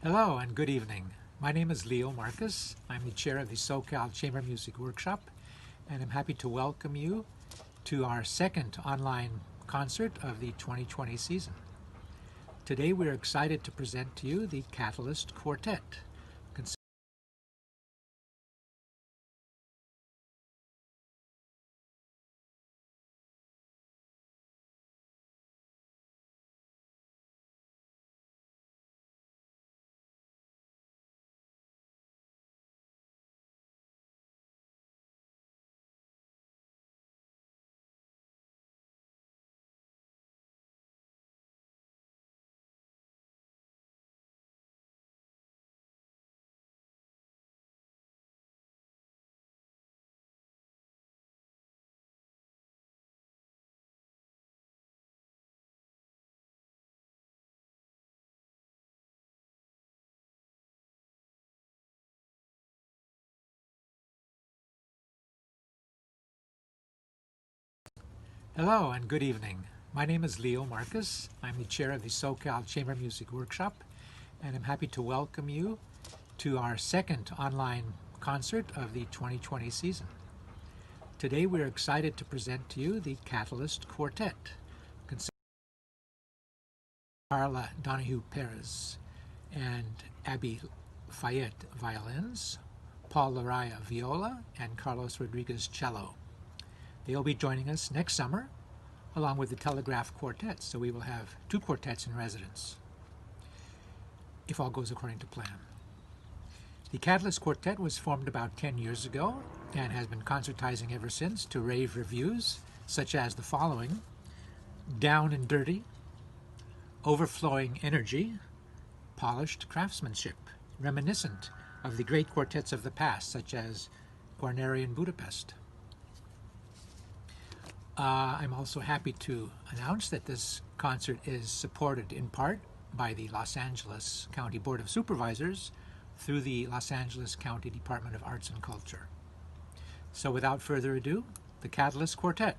Hello and good evening. My name is Leo Marcus. I'm the chair of the SoCal Chamber Music Workshop, and I'm happy to welcome you to our second online concert of the 2020 season. Today we're excited to present to you the Catalyst Quartet. Hello and good evening. My name is Leo Marcus. I'm the chair of the SoCal Chamber Music Workshop, and I'm happy to welcome you to our second online concert of the 2020 season. Today we're excited to present to you the Catalyst Quartet, consisting of Carla Donahue Perez and Abby Fayette violins, Paul Laraya viola, and Carlos Rodriguez cello. They'll be joining us next summer along with the Telegraph Quartet, so we will have two quartets in residence, if all goes according to plan. The Catalyst Quartet was formed about 10 years ago and has been concertizing ever since to rave reviews such as the following: Down and Dirty, Overflowing Energy, Polished Craftsmanship, reminiscent of the great quartets of the past such as Guarneri in Budapest. I'm also happy to announce that this concert is supported in part by the Los Angeles County Board of Supervisors through the Los Angeles County Department of Arts and Culture. So without further ado, the Catalyst Quartet.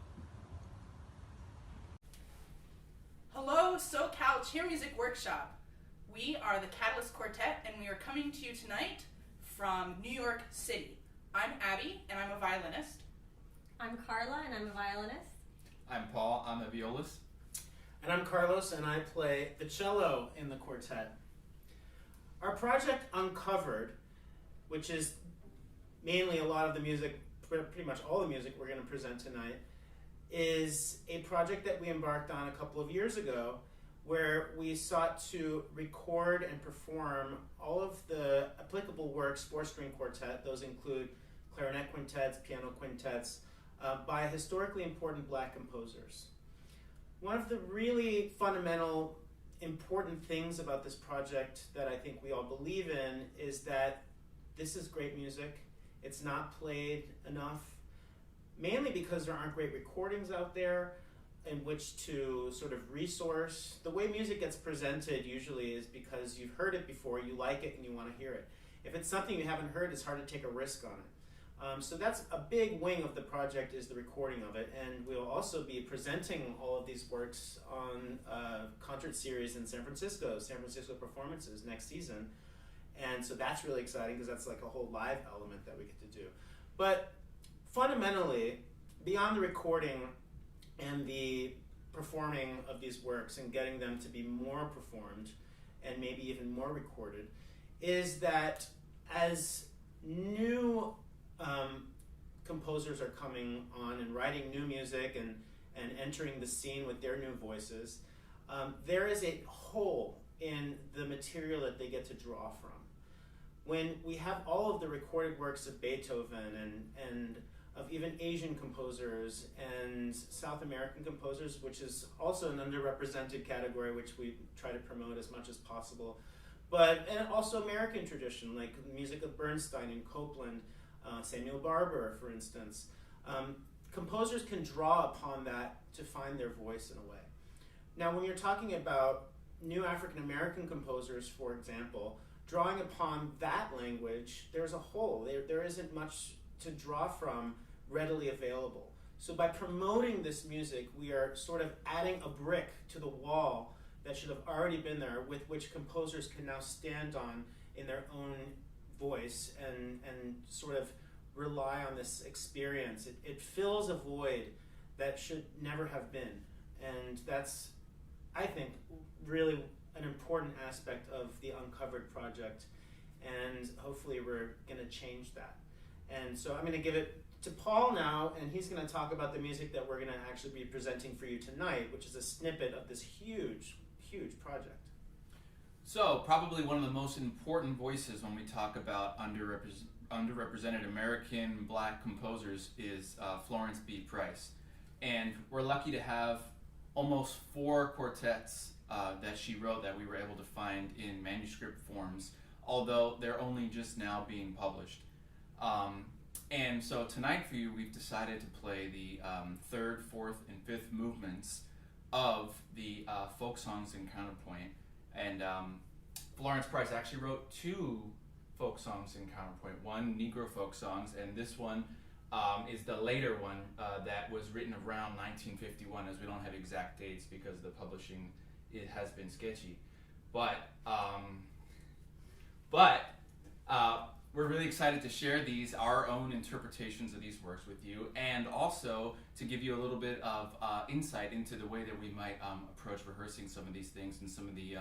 Hello, SoCal Chamber Music Workshop. We are the Catalyst Quartet, and we are coming to you tonight from New York City. I'm Abby, and I'm a violinist. I'm Carla, and I'm a violinist. I'm Paul, I'm a violist. And I'm Carlos, and I play the cello in the quartet. Our project Uncovered, which is mainly a lot of the music, pretty much all the music we're going to present tonight, is a project that we embarked on a couple of years ago where we sought to record and perform all of the applicable works for string quartet. Those include clarinet quintets, piano quintets, by historically important Black composers. One of the really fundamental, important things about this project that I think we all believe in is that this is great music. It's not played enough, mainly because there aren't great recordings out there in which to sort of resource. The way music gets presented usually is because you've heard it before, you like it, and you want to hear it. If it's something you haven't heard, it's hard to take a risk on it. So that's a big wing of the project, is the recording of it, and we'll also be presenting all of these works on a concert series in San Francisco performances next season, and so that's really exciting because that's like a whole live element that we get to do. But fundamentally, beyond the recording and the performing of these works and getting them to be more performed and maybe even more recorded, is that as new composers are coming on and writing new music and entering the scene with their new voices, there is a hole in the material that they get to draw from. When we have all of the recorded works of Beethoven and of even Asian composers and South American composers, which is also an underrepresented category which we try to promote as much as possible, and also American tradition, like music of Bernstein and Copland, Samuel Barber, for instance. Composers can draw upon that to find their voice in a way. Now, when you're talking about new African American composers, for example, drawing upon that language, there's a hole. There isn't much to draw from readily available. So by promoting this music, we are sort of adding a brick to the wall that should have already been there, with which composers can now stand on in their own voice and sort of rely on this experience. It fills a void that should never have been. And that's, I think, really an important aspect of the Uncovered project. And hopefully we're going to change that. And so I'm going to give it to Paul now, and he's going to talk about the music that we're going to actually be presenting for you tonight, which is a snippet of this huge, huge project. So, probably one of the most important voices when we talk about underrepresented American Black composers is Florence B. Price. And we're lucky to have almost 4 quartets that she wrote that we were able to find in manuscript forms, although they're only just now being published. And so tonight for you, we've decided to play the 3rd, 4th, and 5th movements of the Folksongs in Counterpoint. And Florence Price actually wrote 2 folk songs in Counterpoint, one Negro folk songs, and this one is the later one that was written around 1951, as we don't have exact dates because the publishing has been sketchy. But we're really excited to share our own interpretations of these works with you, and also to give you a little bit of insight into the way that we might approach rehearsing some of these things and some of the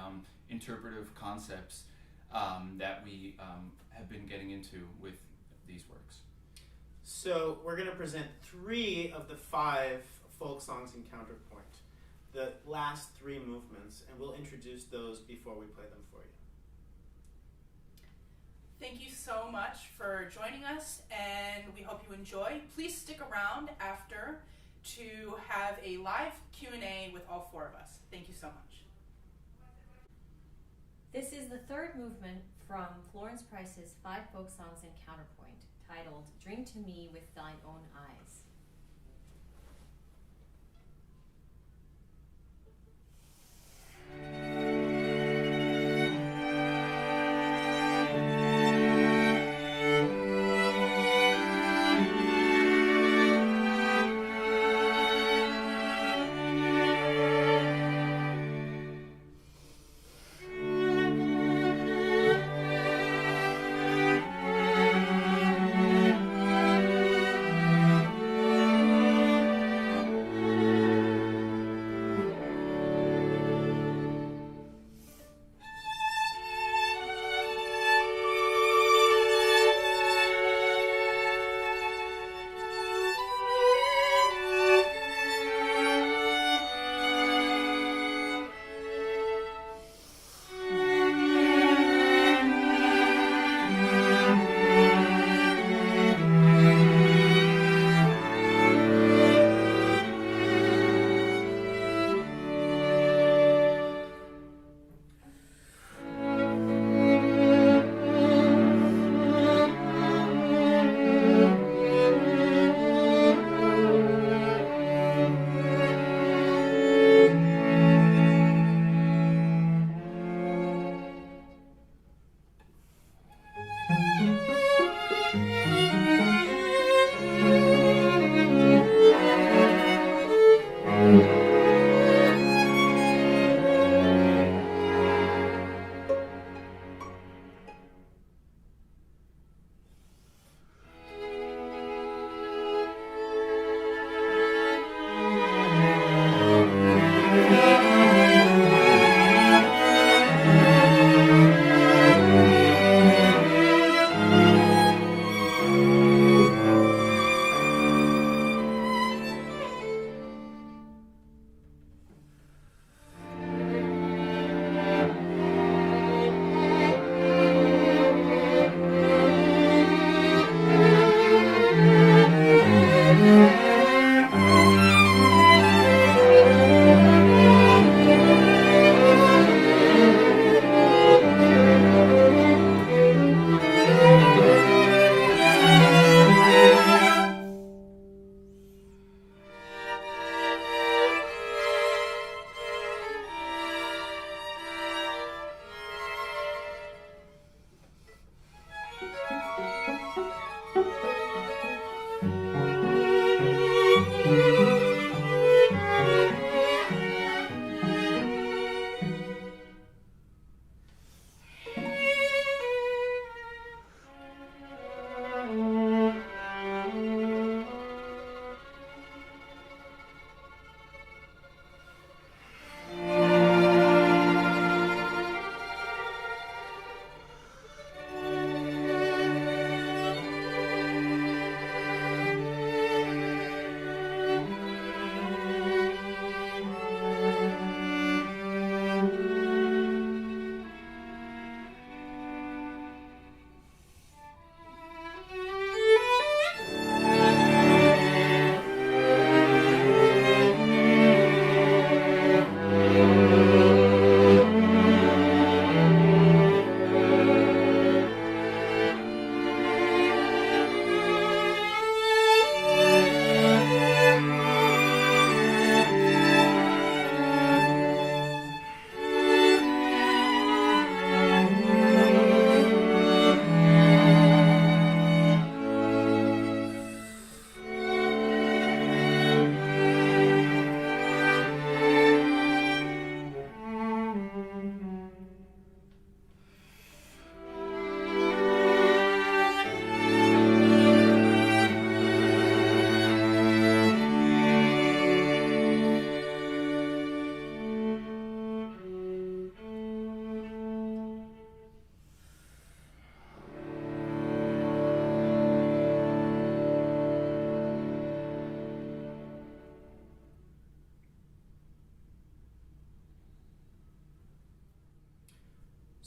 interpretive concepts that we have been getting into with these works. So we're going to present 3 of the 5 folk songs in Counterpoint, the last 3 movements, and we'll introduce those before we play them for you. Thank you so much for joining us, and we hope you enjoy. Please stick around after to have a live Q&A with all 4 of us. Thank you so much. This is the 3rd movement from Florence Price's 5 folk songs in Counterpoint, titled Drink to Me with Thine Own Eyes.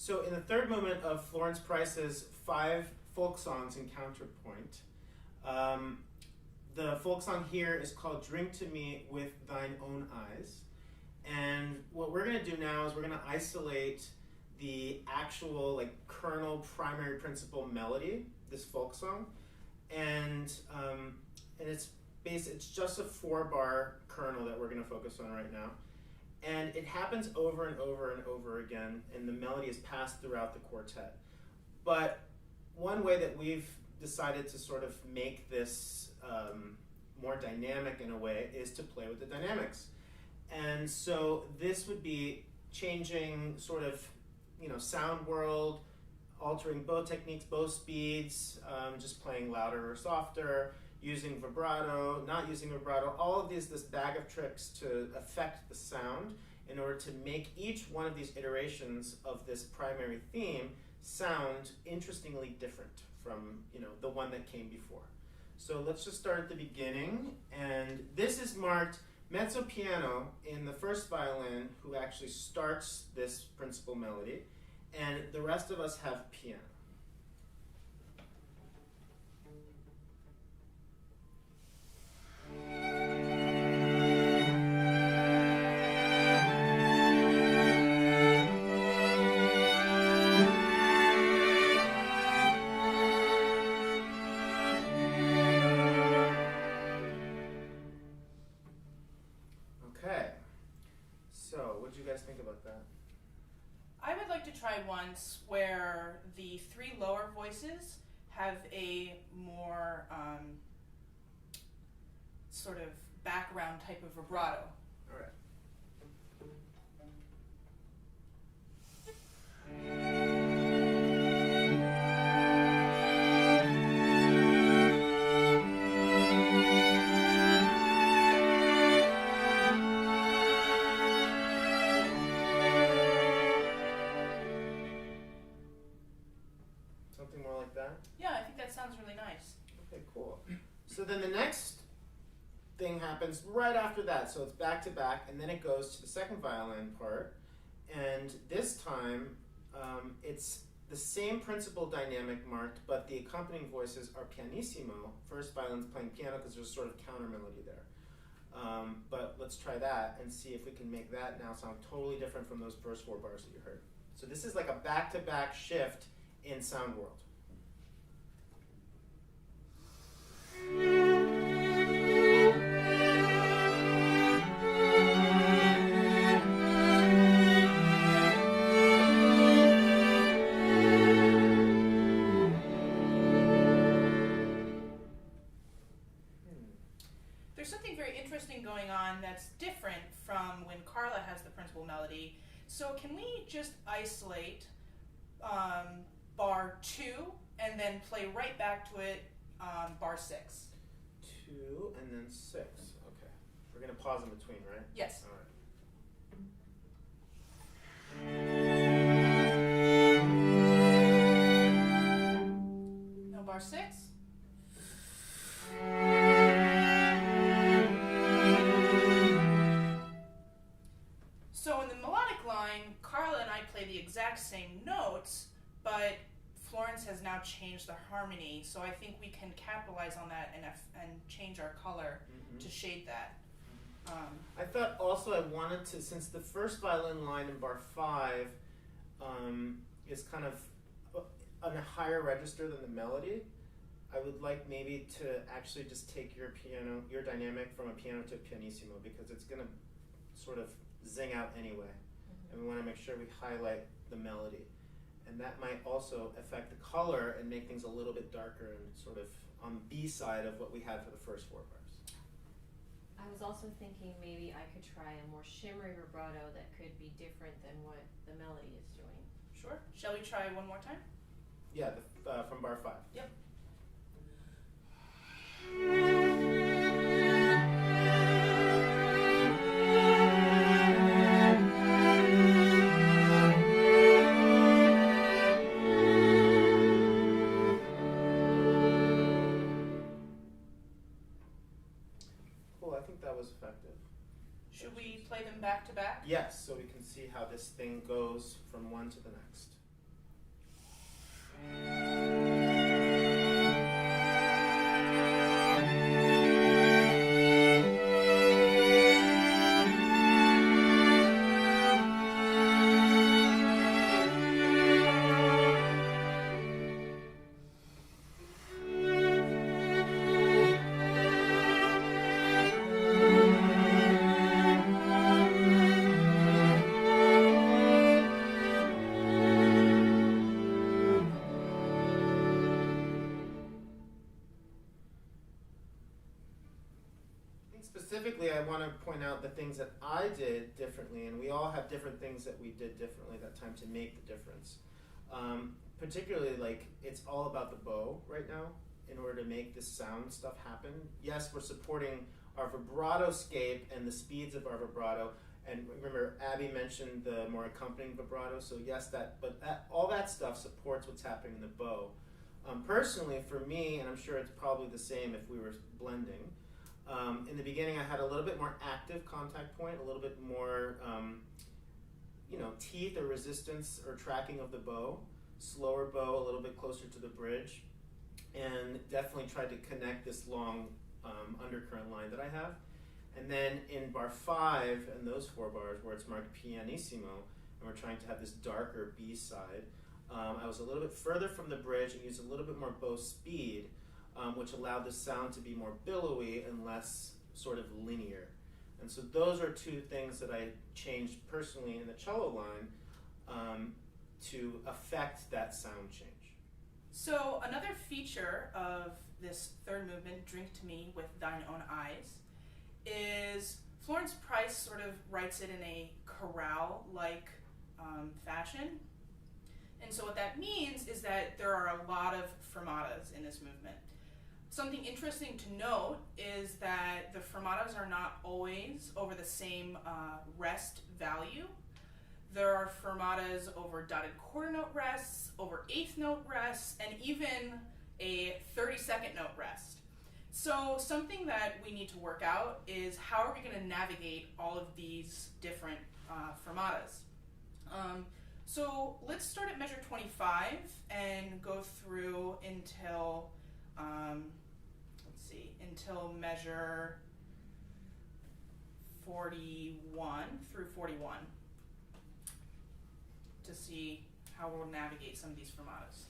So in the third movement of Florence Price's 5 folk songs in Counterpoint, the folk song here is called Drink to Me with Thine Own Eyes. And what we're going to do now is we're going to isolate the actual kernel primary principal melody, this folk song, and it's just a 4-bar kernel that we're going to focus on right now. And it happens over and over and over again, and the melody is passed throughout the quartet. But one way that we've decided to sort of make this more dynamic in a way is to play with the dynamics. And so this would be changing sort of, sound world, altering bow techniques, bow speeds, just playing louder or softer, using vibrato, not using vibrato, all of this bag of tricks to affect the sound in order to make each one of these iterations of this primary theme sound interestingly different from the one that came before. So let's just start at the beginning, and this is marked mezzo piano in the first violin, who actually starts this principal melody, and the rest of us have piano. Think about that. I would like to try once where the 3 lower voices have a more sort of background type of vibrato. All right. Yeah, I think that sounds really nice. Okay, cool. So then the next thing happens right after that. So it's back to back, and then it goes to the second violin part. And this time, it's the same principal dynamic marked, but the accompanying voices are pianissimo. First violin's playing piano because there's sort of counter melody there. But let's try that and see if we can make that now sound totally different from those first 4 bars that you heard. So this is like a back-to-back shift in sound world. There's something very interesting going on that's different from when Carla has the principal melody. So can we just isolate bar 2 and then play right back to it bar 6? 2 and then 6. Okay. We're going to pause in between, right? Yes. All right. Now bar 6. So in the melodic line, Carla and I play the exact same notes, but Florence has now changed the harmony, so I think we can capitalize on that and change our color to shade that. I thought also I wanted to, since the first violin line in bar 5 is kind of on a higher register than the melody, I would like maybe to actually just take your dynamic from a piano to a pianissimo, because it's going to sort of zing out anyway. And we want to make sure we highlight the melody. And that might also affect the color and make things a little bit darker and sort of on the B side of what we had for the first 4 bars. I was also thinking maybe I could try a more shimmery vibrato that could be different than what the melody is doing. Sure. Shall we try one more time? Yeah, from bar 5. Yep. Cool, I think that was effective. Should we play them back to back? Yes, so we can see how this thing goes from one to the next. Specifically, I want to point out the things that I did differently, and we all have different things that we did differently that time to make the difference. Particularly, like, it's all about the bow right now in order to make this sound stuff happen. Yes, we're supporting our vibrato scape and the speeds of our vibrato, and remember, Abby mentioned the more accompanying vibrato, so yes, all that stuff supports what's happening in the bow. Personally, for me, and I'm sure it's probably the same if we were blending, in the beginning, I had a little bit more active contact point, a little bit more, teeth or resistance or tracking of the bow, slower bow, a little bit closer to the bridge, and definitely tried to connect this long undercurrent line that I have. And then in bar 5 and those 4 bars where it's marked pianissimo, and we're trying to have this darker B side, I was a little bit further from the bridge and used a little bit more bow speed, which allowed the sound to be more billowy and less sort of linear. And so those are 2 things that I changed personally in the cello line to affect that sound change. So another feature of this third movement, Drink to Me with Thine Own Eyes, is Florence Price sort of writes it in a chorale-like fashion. And so what that means is that there are a lot of fermatas in this movement. Something interesting to note is that the fermatas are not always over the same rest value. There are fermatas over dotted quarter note rests, over eighth note rests, and even a 32nd note rest. So something that we need to work out is how are we going to navigate all of these different fermatas. So let's start at measure 25 and go through until until measure 41 through 41 to see how we'll navigate some of these fermatas.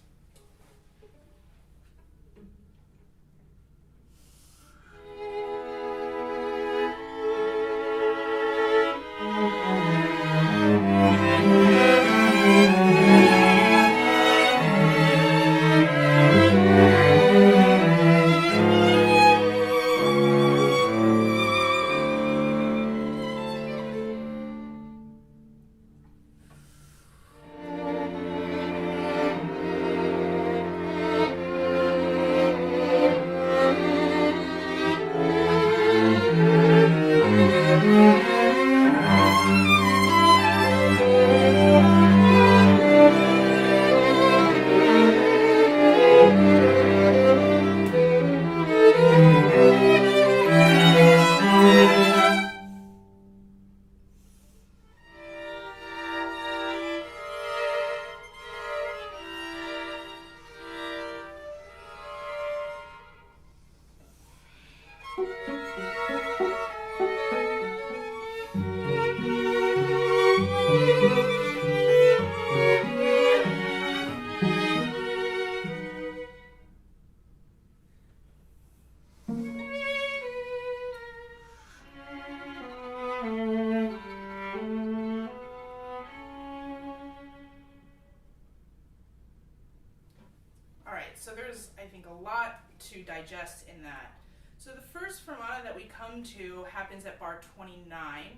So there's, I think, a lot to digest in that. So the first fermata that we come to happens at bar 29.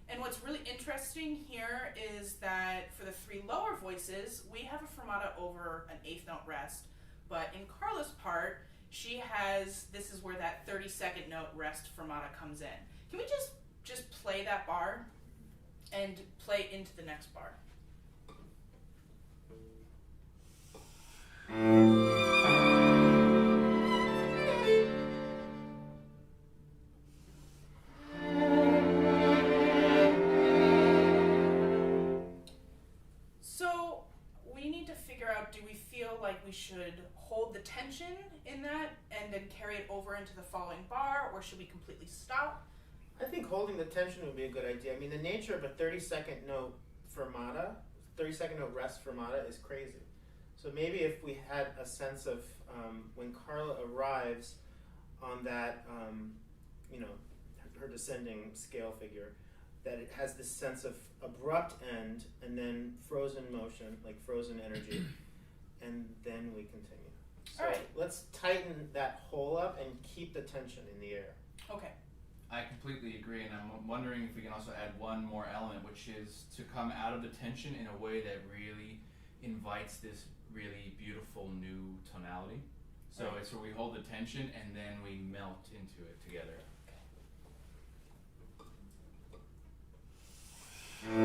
And what's really interesting here is that for the 3 lower voices, we have a fermata over an 8th note rest. But in Carla's part, she has, this is where that 32nd note rest fermata comes in. Can we just play that bar and play into the next bar? should hold the tension in that and then carry it over into the following bar, or should we completely stop? I think holding the tension would be a good idea. I mean, the nature of a 30-second note fermata, 30-second note rest fermata is crazy. So maybe if we had a sense of when Carla arrives on that, her descending scale figure, that it has this sense of abrupt end and then frozen motion, like frozen energy, and then we continue. So All right. let's tighten that hole up and keep the tension in the air. Okay. I completely agree, and I'm wondering if we can also add one more element, which is to come out of the tension in a way that really invites this really beautiful new tonality. So Right. it's where we hold the tension and then we melt into it together. Can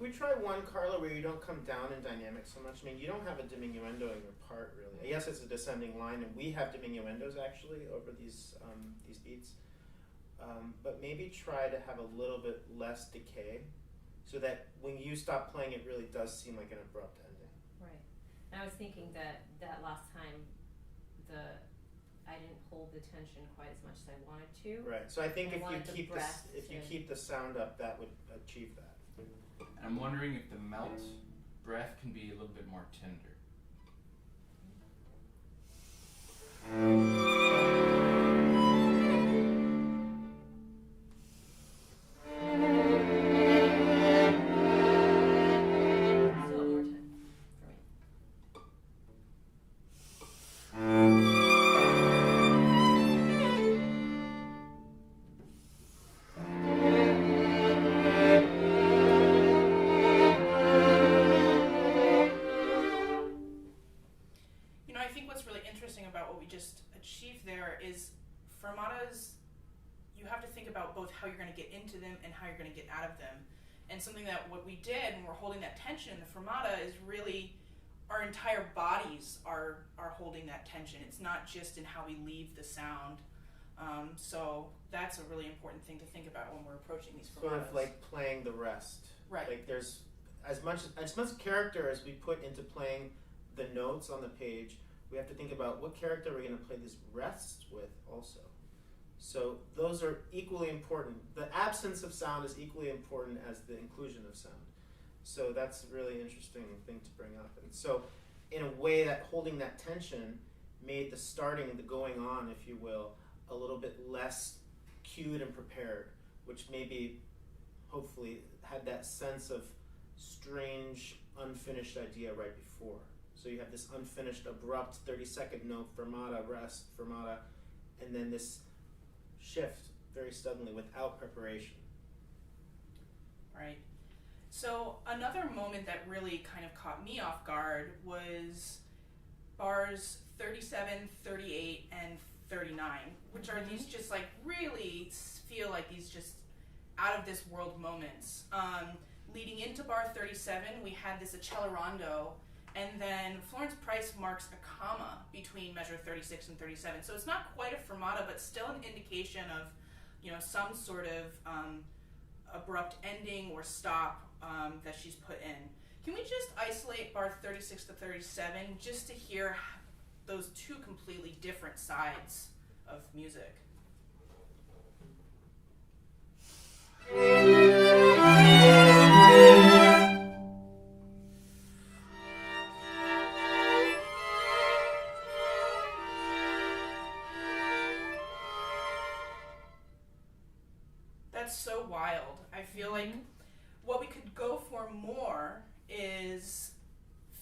we try one, Carla, where you don't come down in dynamics so much? I mean, you don't have a diminuendo in your part, really. Yes, it's a descending line, and we have diminuendos, actually, over these beats. But maybe try to have a little bit less decay, so that when you stop playing, it really does seem like an abrupt ending. Right. And I was thinking that last time I didn't hold the tension quite as much as I wanted to. Right. So I think I if you wanted the keep breath you to- keep the sound up, that would achieve that. And I'm wondering if the melt breath can be a little bit more tender. Still more time for me. You know, I think what's really interesting about what we just achieved there is fermatas, you have to think about both how you're going to get into them and how you're going to get out of them. And something that what we did when we're holding that tension in the fermata is really our entire bodies are holding that tension. It's not just in how we leave the sound. So that's a really important thing to think about when we're approaching these fermatas. Sort of like playing the rest. Right. Like there's as much character as we put into playing the notes on the page, we have to think about what character we're going to play this rest with also. So those are equally important. The absence of sound is equally important as the inclusion of sound. So that's a really interesting thing to bring up. And so in a way that holding that tension made the starting and the going on, if you will, a little bit less cued and prepared, which maybe hopefully had that sense of strange unfinished idea right before. So you have this unfinished abrupt 30-second note, fermata, rest, fermata, and then this shift very suddenly without preparation. Right. So another moment that really kind of caught me off guard was bars 37, 38, and 39, which are these just like really feel like these just out of this world moments. Leading into bar 37, we had this accelerando, and then Florence Price marks a comma between measure 36 and 37. So it's not quite a fermata, but still an indication of, some sort of abrupt ending or stop that she's put in. Can we just isolate bar 36 to 37 just to hear those two completely different sides of music? That's so wild. I feel like what we could go for more is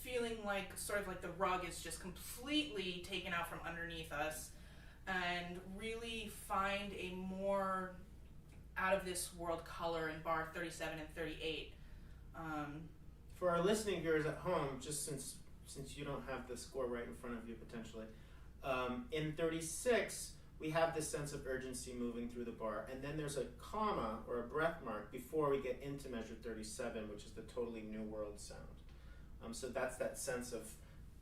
feeling like sort of like the rug is just completely taken out from underneath us, and really find a more out of this world color in bar 37 and 38. For our listening viewers at home, just since you don't have the score right in front of you potentially, in 36 we have this sense of urgency moving through the bar, and then there's a comma or a breath mark before we get into measure 37, which is the totally new world sound. So that's that sense of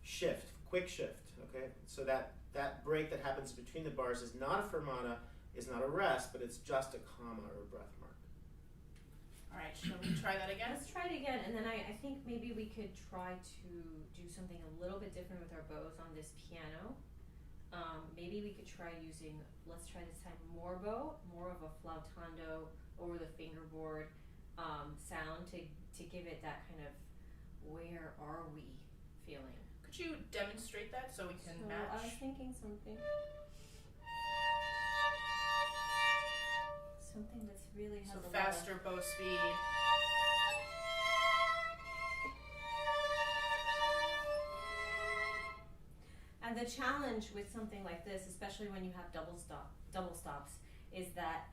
shift, quick shift, okay? So that break that happens between the bars is not a fermata, is not a rest, but it's just a comma or a breath mark. All right, shall we try that again? Let's try it again, and then I think maybe we could try to do something a little bit different with our bows on this piano. Maybe we could try using, let's try this time more bow, more of a flautando over the fingerboard sound to give it that kind of where are we feeling. Could you demonstrate that so we can So match? I was thinking something that's really has So a lot of- faster bow speed. And the challenge with something like this, especially when you have double stops, is that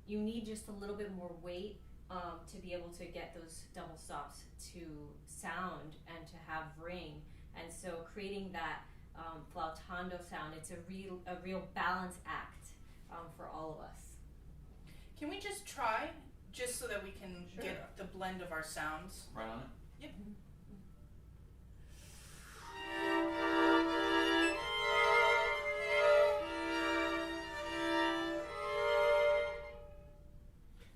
you need just a little bit more weight to be able to get those double stops to sound and to have ring. And so creating that flautando sound, it's a real balance act for all of us. Can we just try, just so that we can Sure. get the blend of our sounds? Right on it. Yep.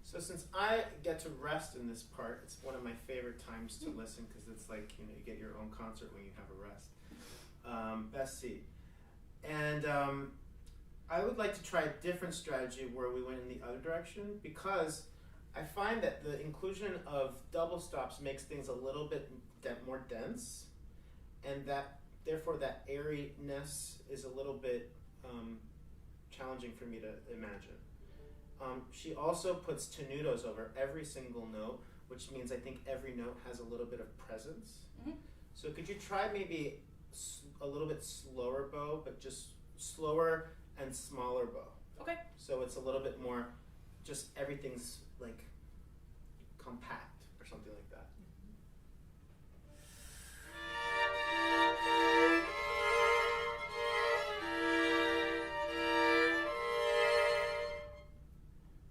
So since I get to rest in this part, it's one of my favorite times to listen because it's like, you get your own concert when you have a rest. Best seat. And I would like to try a different strategy where we went in the other direction, because I find that the inclusion of double stops makes things a little bit more dense, and that therefore that airiness is a little bit challenging for me to imagine. She also puts tenutos over every single note, which means I think every note has a little bit of presence. Mhm. So could you try maybe a little bit slower bow, but just slower and smaller bow? Okay. So it's a little bit more, just everything's like compact or something like that.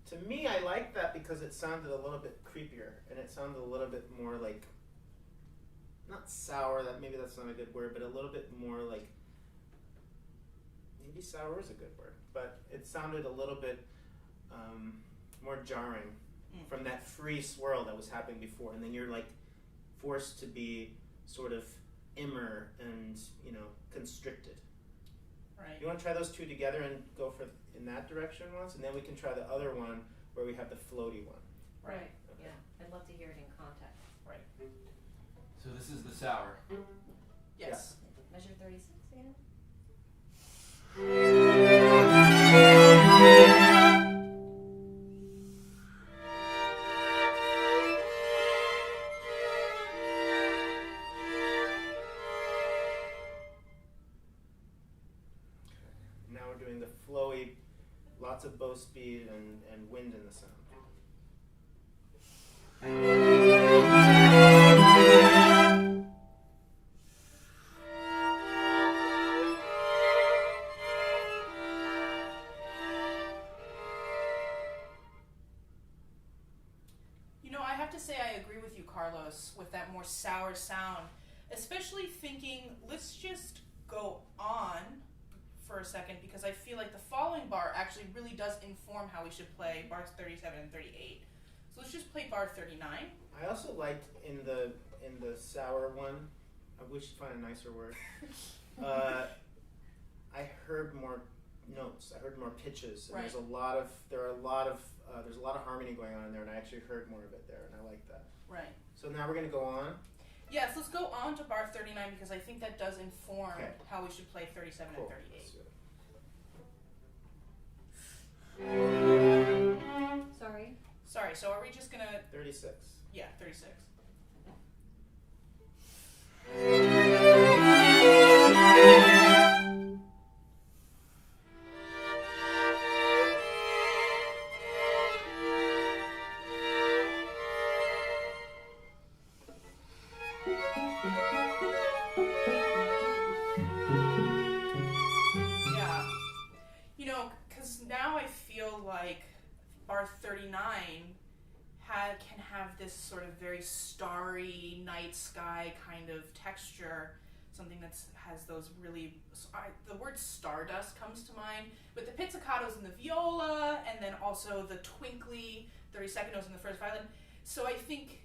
To me, I like that because it sounded a little bit creepier, and it sounded a little bit more like, not sour, maybe that's not a good word, but a little bit more like, maybe sour is a good word, but it sounded a little bit more jarring from that free swirl that was happening before, and then you're like forced to be sort of immer and constricted. Right. You want to try those two together and go for in that direction once, and then we can try the other one where we have the floaty one. Right. Okay. Yeah. I'd love to hear it in context. Right. So this is the sour. Yes. Measure 36 again. Now we're doing the flowy, lots of bow speed and wind in the sound. I have to say I agree with you, Carlos, with that more sour sound, especially thinking, let's just go on for a second, because I feel like the following bar actually really does inform how we should play bars 37 and 38. So let's just play bar 39. I also liked in the sour one, we should find a nicer word. I heard more notes. I heard more pitches. And Right. there's a lot of harmony going on in there, and I actually heard more of it there, and I like that. Right. So now we're going to go on. Yes, let's go on to bar 39, because I think that does inform Okay. how we should play 37 Cool. and 38. Let's do it. Sorry. So are we just going to... 36. Yeah, 36. Yeah. Because now I feel like bar 39 can have this sort of very starry night sky kind of texture. something that has those really, the word stardust comes to mind, with the pizzicatos in the viola, and then also the twinkly 32nd notes in the first violin. So I think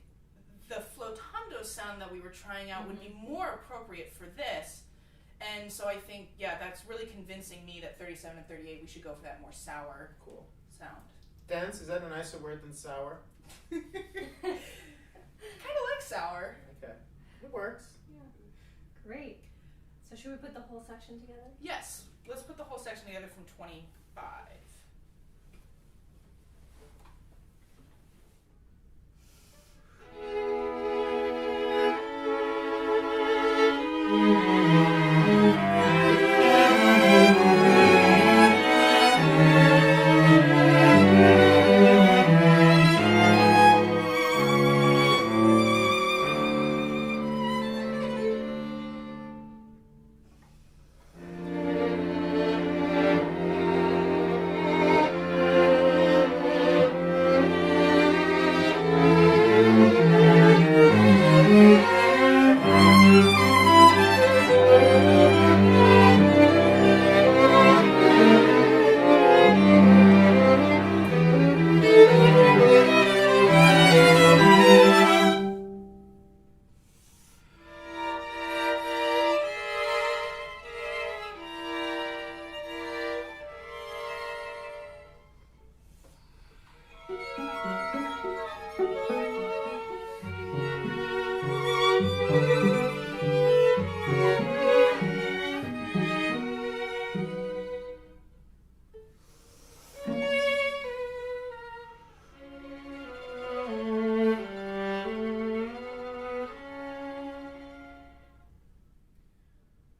the flotando sound that we were trying out would be more appropriate for this. And so I think, yeah, that's really convincing me that 37 and 38, we should go for that more sour sound. Dense, is that a nicer word than sour? Kind of like sour. Okay. It works. Yeah. Great. So should we put the whole section together? Yes, let's put the whole section together from 25.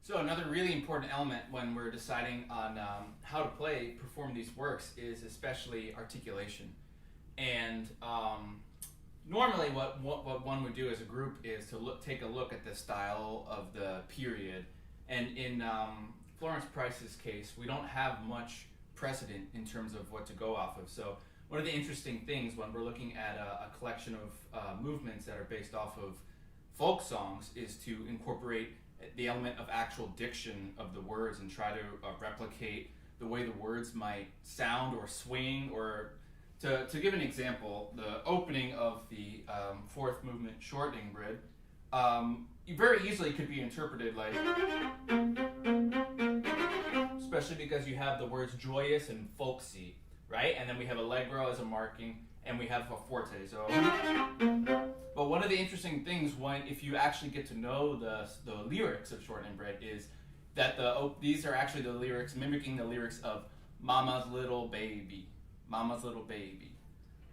So another really important element when we're deciding on how to perform these works is especially articulation. And normally what one would do as a group is to take a look at the style of the period. And in Florence Price's case, we don't have much precedent in terms of what to go off of. So one of the interesting things when we're looking at a collection of movements that are based off of folk songs is to incorporate the element of actual diction of the words and try to replicate the way the words might sound or swing. Or to give an example, the opening of the fourth movement, Shortening Grid, very easily could be interpreted like, especially because you have the words joyous and folksy, right? And then we have allegro as a marking, and we have a forte. So, but one of the interesting things if you actually get to know the lyrics of Shortening Grid is that these are actually the lyrics mimicking the lyrics of Mama's Little Baby, Mama's Little Baby,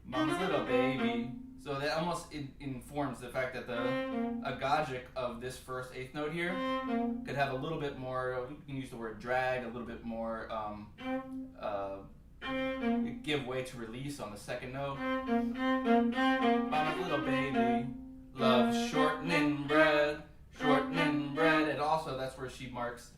Mama's Little Baby. So that almost informs the fact that the agogic of this first eighth note here could have a little bit more, you can use the word drag, a little bit more give way to release on the second note. Mama's little baby loves shortening bread, and also that's where she marks,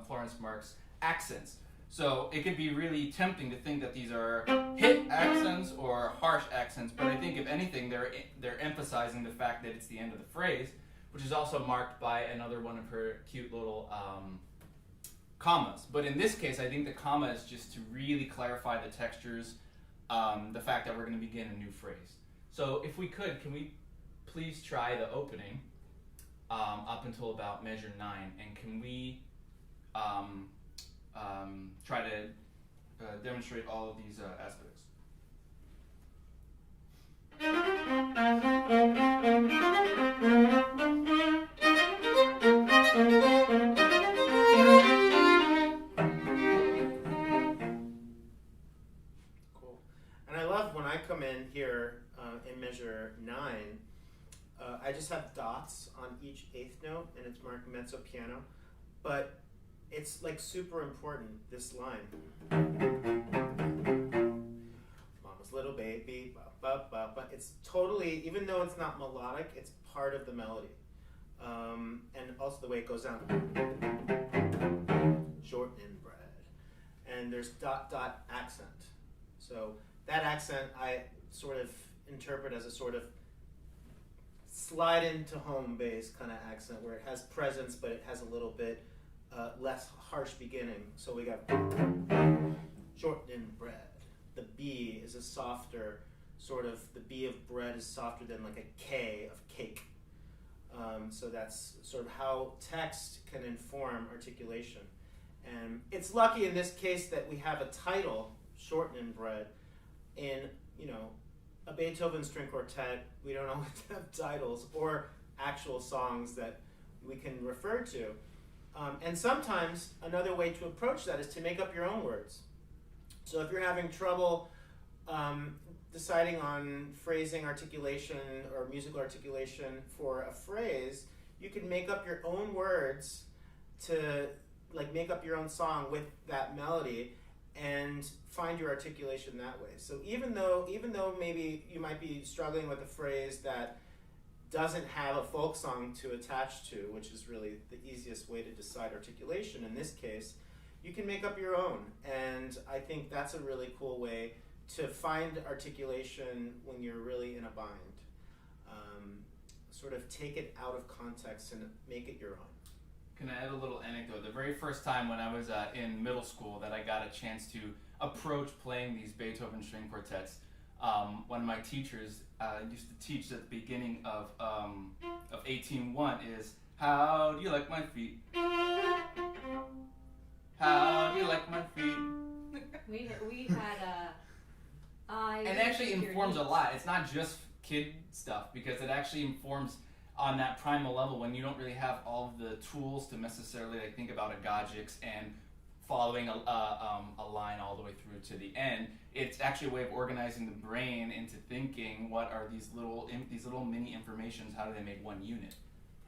Florence marks accents. So it could be really tempting to think that these are hit accents or harsh accents, but I think if anything, they're emphasizing the fact that it's the end of the phrase, which is also marked by another one of her cute little commas. But in this case, I think the comma is just to really clarify the textures, the fact that we're going to begin a new phrase. So if we could, can we please try the opening up until about measure 9, and can we try to demonstrate all of these aspects? Cool. And I love when I come in here in measure 9, I just have dots on each eighth note, and it's marked mezzo piano, but it's like super important, this line. Mama's little baby, ba ba ba ba. It's totally, even though it's not melodic, it's part of the melody. And also the way it goes down. Shortening bread. And there's dot dot accent. So that accent I sort of interpret as a sort of slide into home bass kind of accent where it has presence, but it has a little bit less harsh beginning. So we got shortened bread. The B is a softer sort of, the B of bread is softer than like a K of cake. So that's sort of how text can inform articulation. And it's lucky in this case that we have a title, Shortened Bread, in, a Beethoven string quartet. We don't always have titles or actual songs that we can refer to. And sometimes another way to approach that is to make up your own words. So if you're having trouble deciding on phrasing articulation or musical articulation for a phrase, you can make up your own words to make up your own song with that melody and find your articulation that way. So even though maybe you might be struggling with a phrase that doesn't have a folk song to attach to, which is really the easiest way to decide articulation in this case, you can make up your own. And I think that's a really cool way to find articulation when you're really in a bind. Sort of take it out of context and make it your own. Can I add a little anecdote? The very first time when I was in middle school that I got a chance to approach playing these Beethoven string quartets, one of my teachers used to teach at the beginning of 18.1 is, how do you like my feet? How do you like my feet? We had and it actually informs a lot. It's not just kid stuff, because it actually informs on that primal level when you don't really have all of the tools to necessarily think about agogix and following a line all the way through to the end. It's actually a way of organizing the brain into thinking, what are these little mini informations, how do they make one unit?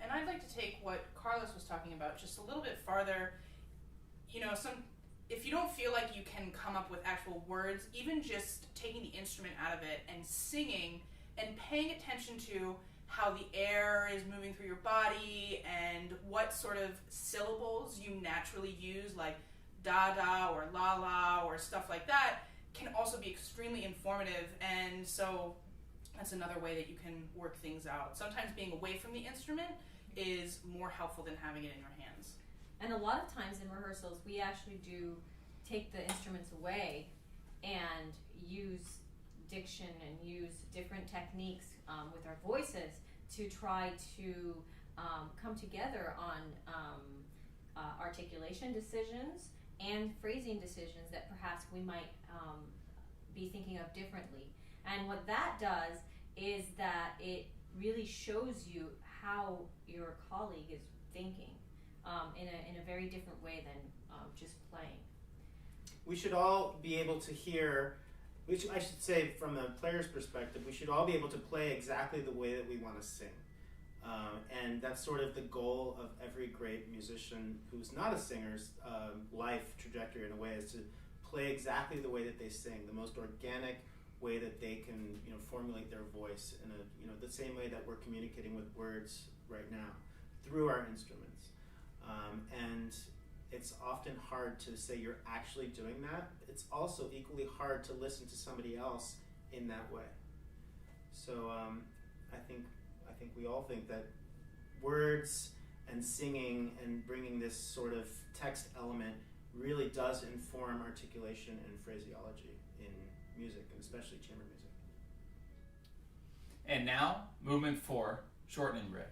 And I'd like to take what Carlos was talking about just a little bit farther. If you don't feel like you can come up with actual words, even just taking the instrument out of it and singing and paying attention to how the air is moving through your body and what sort of syllables you naturally use, like da-da or la-la or stuff like that, can also be extremely informative. And so that's another way that you can work things out. Sometimes being away from the instrument is more helpful than having it in your hands. And a lot of times in rehearsals, we actually do take the instruments away and use diction and use different techniques with our voices to try to come together on articulation decisions and phrasing decisions that perhaps we might be thinking of differently. And what that does is that it really shows you how your colleague is thinking in a very different way than just playing. We should all be able to hear, I should say from the player's perspective, we should all be able to play exactly the way that we want to sing. And that's sort of the goal of every great musician who's not a singer's life trajectory in a way, is to play exactly the way that they sing, the most organic way that they can formulate their voice in a the same way that we're communicating with words right now through our instruments. And it's often hard to say you're actually doing that. It's also equally hard to listen to somebody else in that way. So I think we all think that words and singing and bringing this sort of text element really does inform articulation and phraseology in music, and especially chamber music. And now, movement 4, shortening bread.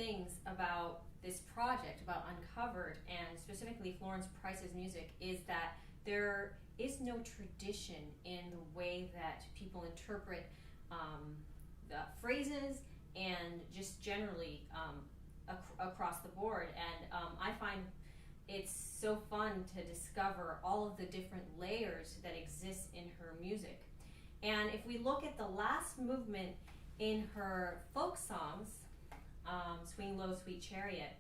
things about this project, about Uncovered, and specifically Florence Price's music, is that there is no tradition in the way that people interpret the phrases and just generally across the board. And I find it's so fun to discover all of the different layers that exist in her music. And if we look at the last movement in her Folksongs, Swing Low, Sweet Chariot,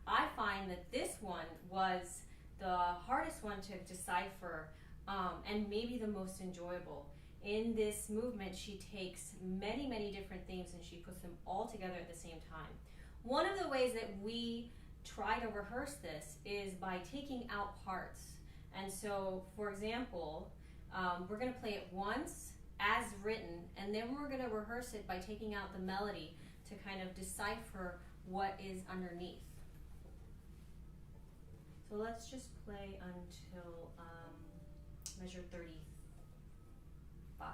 I find that this one was the hardest one to decipher and maybe the most enjoyable. In this movement, she takes many, many different themes and she puts them all together at the same time. One of the ways that we try to rehearse this is by taking out parts. And so, for example, we're going to play it once as written, and then we're going to rehearse it by taking out the melody to kind of decipher what is underneath. So let's just play until measure 35.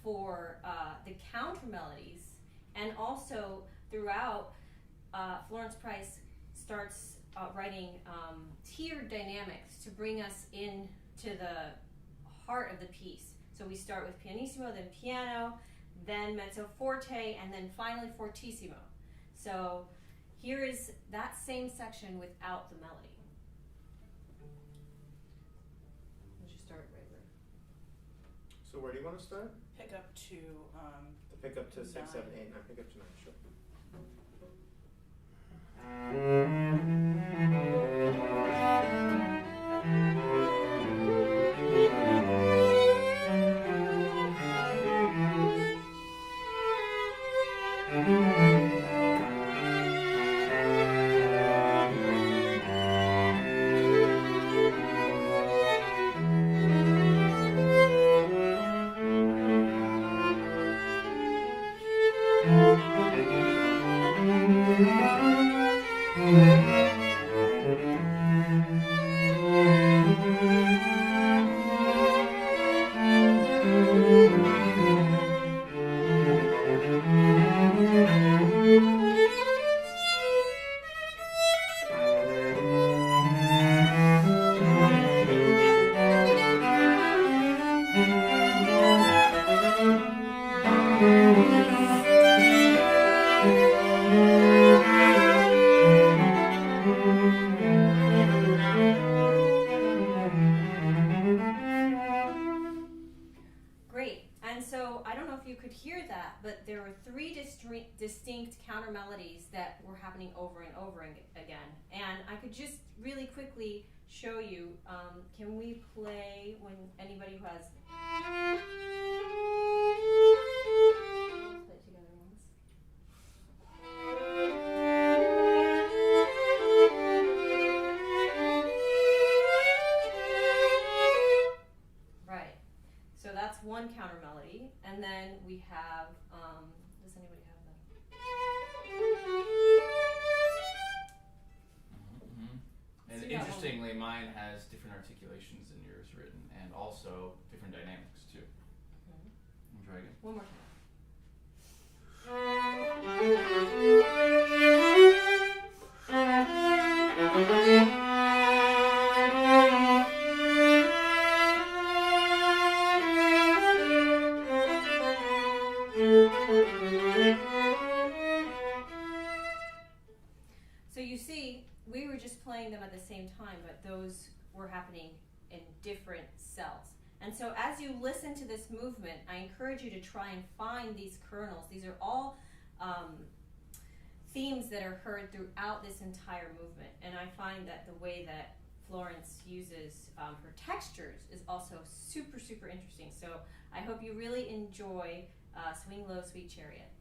For the counter melodies, and also throughout, Florence Price starts writing tiered dynamics to bring us into the heart of the piece. So we start with pianissimo, then piano, then mezzo forte, and then finally fortissimo. So here is that same section without the melody. Let's just start right there. So where do you want to start? Pick up to Pick up to 6, 7, 8, 9. Pick up to 9, sure. Distinct counter melodies that were happening over and over again. And I could just really quickly show you, can we play when anybody who has... Let's play it together once. mine has different articulations than yours written, and also different dynamics too. I'll try again. One more time. So you see, we were just playing them at the same time, but those were happening in different cells. And so as you listen to this movement, I encourage you to try and find these kernels. These are all themes that are heard throughout this entire movement. And I find that the way that Florence uses her textures is also super, super interesting. So I hope you really enjoy Swing Low, Sweet Chariot.